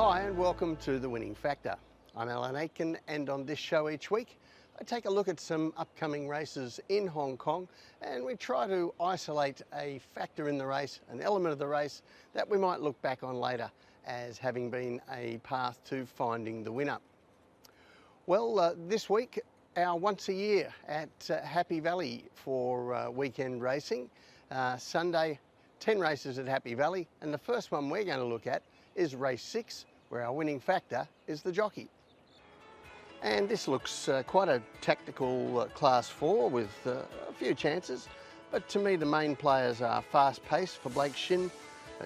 Hi and welcome to The Winning Factor. I'm Alan Aitken, and on this show each week I take a look at some upcoming races in Hong Kong and we try to isolate a factor in the race, an element of the race that we might look back on later as having been a path to finding the winner. Well, this week our once a year at Happy Valley for weekend racing. Sunday, 10 races at Happy Valley, and the first one we're going to look at is race 6, where our winning factor is the jockey. And this looks quite a tactical class 4 with a few chances, but to me the main players are Fast Pace for Blake Shin,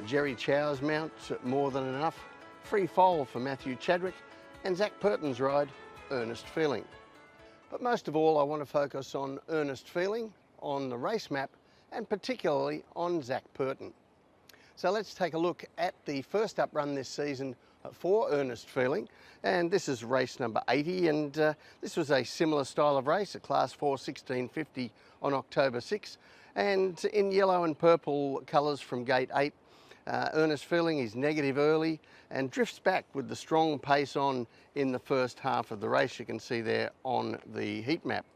Jerry Chow's mount More Than Enough, Free Foal for Matthew Chadwick, and Zac Purton's ride Earnest Feeling. But most of all I want to focus on Earnest Feeling, on the race map, and particularly on Zac Purton. So let's take a look at the first up run this season for Earnest Feeling, and this is race number 80, and this was a similar style of race, a class 4 1650 on October 6, and in yellow and purple colours from gate 8. Earnest Feeling is negative early and drifts back with the strong pace on in the first half of the race. You can see there on the heat map.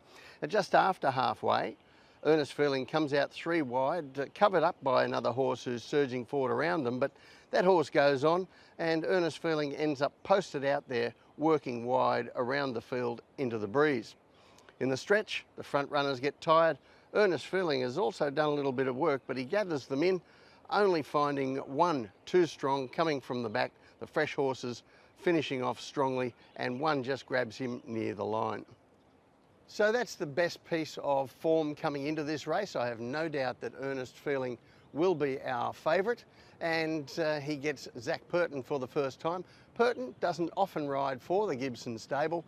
And just after halfway, Earnest Feeling comes out 3 wide, covered up by another horse who's surging forward around them, but that horse goes on and Earnest Feeling ends up posted out there, working wide around the field into the breeze. In the stretch, the front runners get tired. Earnest Feeling has also done a little bit of work, but he gathers them in, only finding one too strong coming from the back, the fresh horses finishing off strongly, and one just grabs him near the line. So that's the best piece of form coming into this race. I have no doubt that Earnest Feeling will be our favourite, and he gets Zac Purton for the first time. Purton doesn't often ride for the Gibson stable,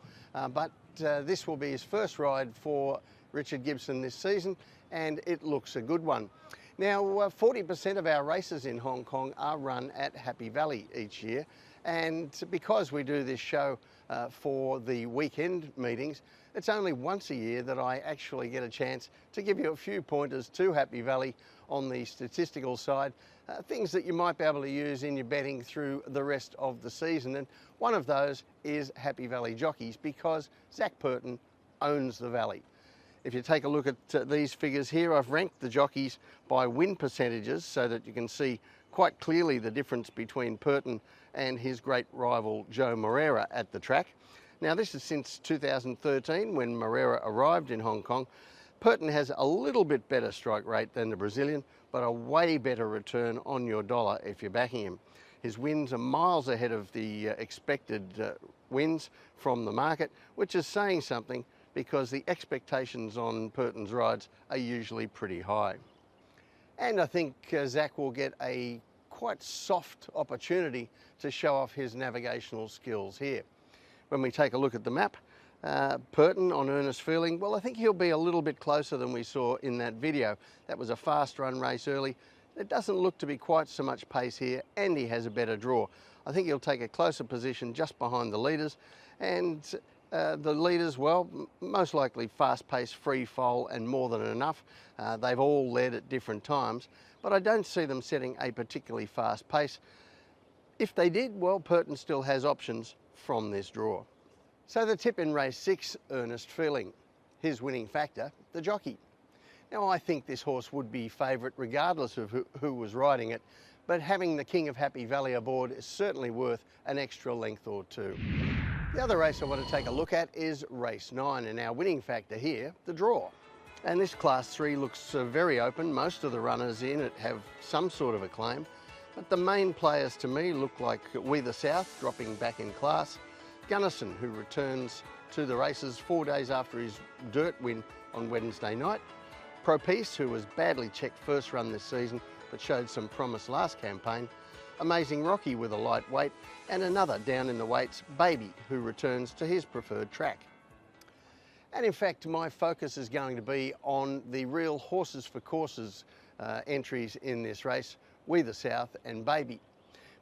but this will be his first ride for Richard Gibson this season, and it looks a good one. Now, 40% of our races in Hong Kong are run at Happy Valley each year, and because we do this show for the weekend meetings, it's only once a year that I actually get a chance to give you a few pointers to Happy Valley on the statistical side, things that you might be able to use in your betting through the rest of the season. And one of those is Happy Valley jockeys, because Zac Purton owns the valley. If you take a look at these figures here, I've ranked the jockeys by win percentages so that you can see quite clearly the difference between Purton and his great rival Joe Moreira at the track. Now, this is since 2013 when Moreira arrived in Hong Kong. Purton has a little bit better strike rate than the Brazilian, but a way better return on your dollar if you're backing him. His wins are miles ahead of the expected wins from the market, which is saying something because the expectations on Purton's rides are usually pretty high. And I think Zac will get a quite soft opportunity to show off his navigational skills here. When we take a look at the map, Purton on Earnest Feeling, well, I think he'll be a little bit closer than we saw in that video. That was a fast run race early. It doesn't look to be quite so much pace here, and he has a better draw. I think he'll take a closer position just behind the leaders, and the leaders, well, most likely Fast Pace, Free Foal and More Than Enough. They've all led at different times, but I don't see them setting a particularly fast pace. If they did, well, Purton still has options from this draw. So the tip in race 6, Earnest Feeling. His winning factor, the jockey. Now, I think this horse would be favourite regardless of who was riding it, but having the King of Happy Valley aboard is certainly worth an extra length or two. The other race I want to take a look at is race 9, and our winning factor here, the draw. And this class 3 looks very open. Most of the runners in it have some sort of a claim, but the main players to me look like We the South, dropping back in class, Gunnison, who returns to the races 4 days after his dirt win on Wednesday night, Pro Peace, who was badly checked first run this season but showed some promise last campaign, Amazing Rocky with a light weight, and another down in the weights, Baby, who returns to his preferred track. And in fact, my focus is going to be on the real horses for courses entries in this race, We the South and Baby.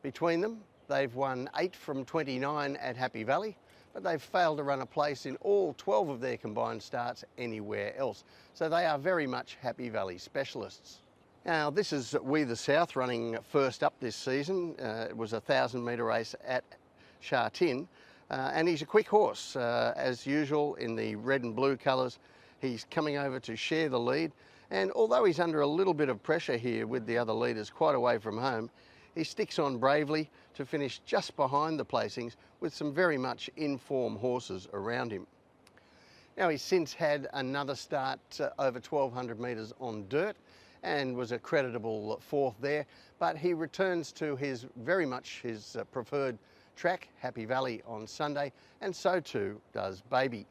Between them, they've won 8 from 29 at Happy Valley, but they've failed to run a place in all 12 of their combined starts anywhere else. So they are very much Happy Valley specialists. Now, this is We the South running first up this season. It was a 1,000 metre race at Sha Tin, and he's a quick horse. As usual in the red and blue colours, he's coming over to share the lead, and although he's under a little bit of pressure here with the other leaders quite away from home, he sticks on bravely to finish just behind the placings with some very much in-form horses around him. Now, he's since had another start over 1,200 metres on dirt and was a creditable fourth there, but he returns to very much his preferred track, Happy Valley, on Sunday, and so too does Baby.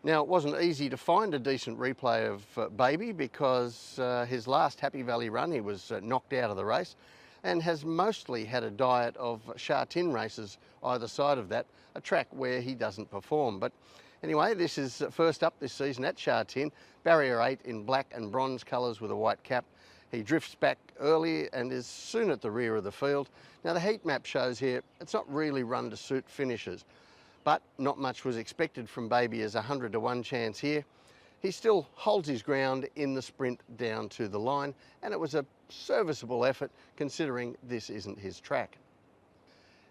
Now, it wasn't easy to find a decent replay of Baby because his last Happy Valley run he was knocked out of the race, and has mostly had a diet of Sha Tin races either side of that, a track where he doesn't perform. But anyway, this is first up this season at Sha Tin, barrier 8 in black and bronze colours with a white cap. He drifts back early and is soon at the rear of the field. Now, the heat map shows here it's not really run to suit finishers, but not much was expected from Baby as a 100 to 1 chance here. He still holds his ground in the sprint down to the line, and it was a serviceable effort considering this isn't his track.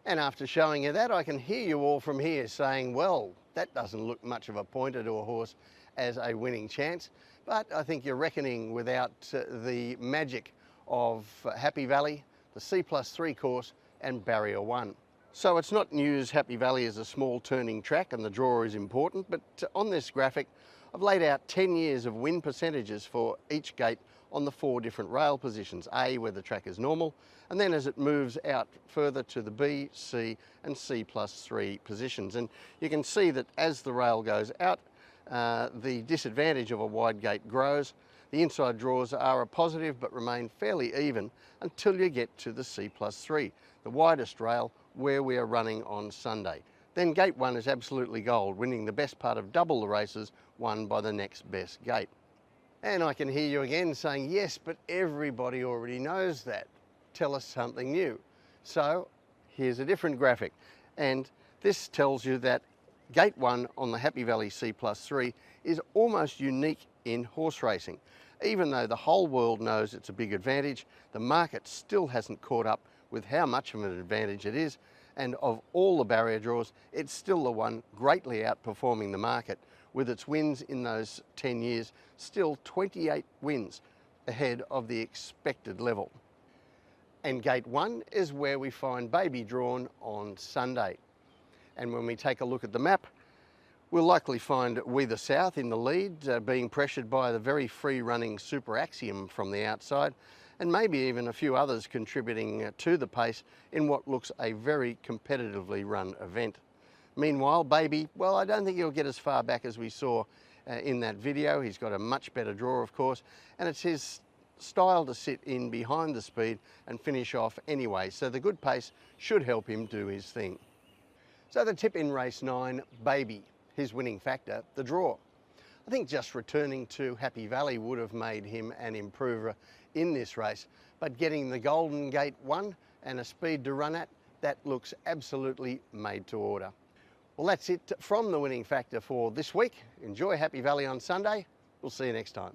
And after showing you that, I can hear you all from here saying, well, that doesn't look much of a pointer to a horse as a winning chance, but I think you're reckoning without the magic of Happy Valley, the C+3 course and barrier 1. So it's not news Happy Valley is a small turning track and the draw is important, but on this graphic I've laid out 10 years of win percentages for each gate on the 4 different rail positions. A, where the track is normal, and then as it moves out further to the B, C and C+3 positions. And you can see that as the rail goes out, the disadvantage of a wide gate grows. The inside draws are a positive but remain fairly even until you get to the C+3, the widest rail where we are running on Sunday. Then gate 1 is absolutely gold, winning the best part of double the races won by the next best gate. And I can hear you again saying, yes, but everybody already knows that. Tell us something new. So here's a different graphic. And this tells you that gate 1 on the Happy Valley C+3 is almost unique in horse racing. Even though the whole world knows it's a big advantage, the market still hasn't caught up with how much of an advantage it is. And of all the barrier draws, it's still the one greatly outperforming the market, with its wins in those 10 years still 28 wins ahead of the expected level. And gate 1 is where we find Baby drawn on Sunday. And when we take a look at the map, we'll likely find We the South in the lead, being pressured by the very free-running Super Axiom from the outside, and maybe even a few others contributing to the pace in what looks a very competitively run event. Meanwhile, Baby, well, I don't think he'll get as far back as we saw in that video. He's got a much better draw, of course, and it's his style to sit in behind the speed and finish off anyway, so the good pace should help him do his thing. So the tip in race 9, Baby, his winning factor, the draw. I think just returning to Happy Valley would have made him an improver in this race, but getting the Golden Gate 1 and a speed to run at, that looks absolutely made to order. Well, that's it from the winning factor for this week. Enjoy Happy Valley on Sunday. We'll see you next time.